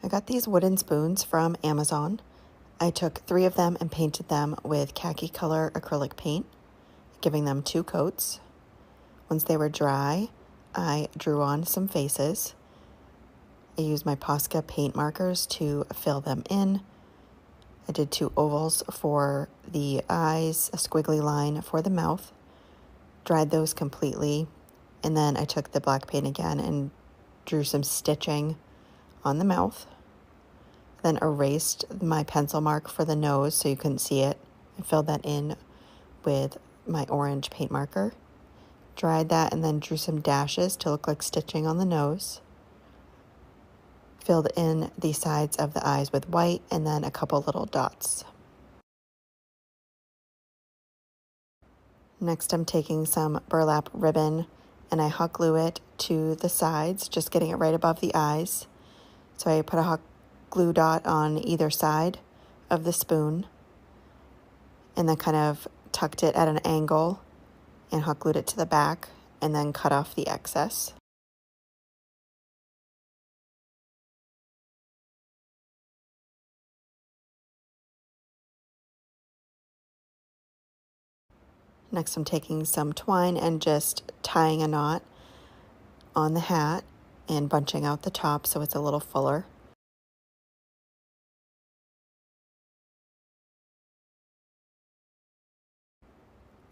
I got these wooden spoons from Amazon. I took 3 of them and painted them with khaki color acrylic paint, giving them 2 coats. Once they were dry, I drew on some faces. I used my Posca paint markers to fill them in. I did 2 ovals for the eyes, a squiggly line for the mouth, dried those completely, and then I took the black paint again and drew some stitching on the mouth. Then erased my pencil mark for the nose so you couldn't see it. I filled that in with my orange paint marker. Dried that and then drew some dashes to look like stitching on the nose. Filled in the sides of the eyes with white and then a couple little dots. Next, I'm taking some burlap ribbon and I hot glue it to the sides, just getting it right above the eyes. So I put a hot glue dot on either side of the spoon and then kind of tucked it at an angle and hot glued it to the back and then cut off the excess. Next, I'm taking some twine and just tying a knot on the hat and bunching out the top so it's a little fuller.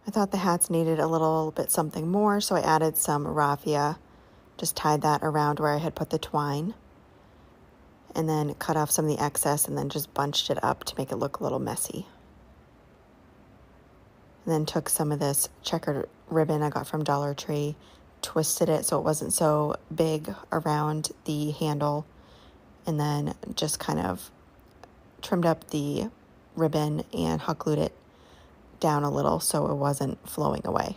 I thought the hats needed a little bit something more, so I added some raffia, just tied that around where I had put the twine, and then cut off some of the excess and then just bunched it up to make it look a little messy. And then took some of this checkered ribbon I got from Dollar Tree, twisted it so it wasn't so big around the handle, and then just kind of trimmed up the ribbon and hot glued it down a little so it wasn't flowing away.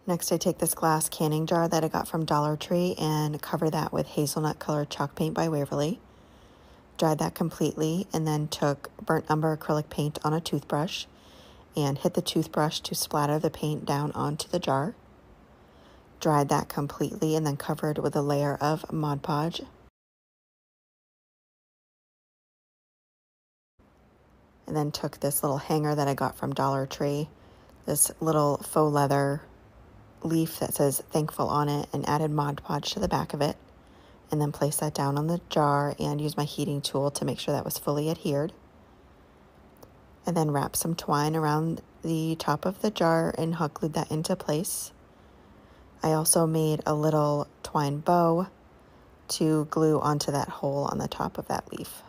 Next, I take this glass canning jar that I got from Dollar Tree and cover that with Hazelnut colored chalk paint by Waverly. Dried that completely and then took burnt umber acrylic paint on a toothbrush and hit the toothbrush to splatter the paint down onto the jar. Dried that completely and then covered with a layer of Mod Podge. And then took this little hanger that I got from Dollar Tree, this little faux leather leaf that says thankful on it, and added Mod Podge to the back of it, and then placed that down on the jar and used my heating tool to make sure that was fully adhered. And then wrapped some twine around the top of the jar and hot glued that into place. I also made a little twine bow to glue onto that hole on the top of that leaf.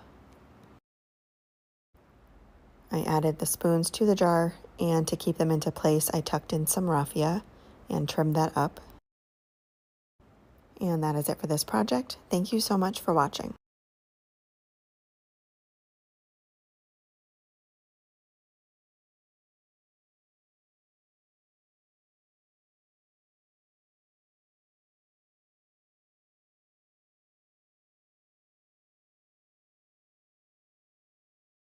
I added the spoons to the jar, and to keep them into place, I tucked in some raffia and trimmed that up. And that is it for this project. Thank you so much for watching.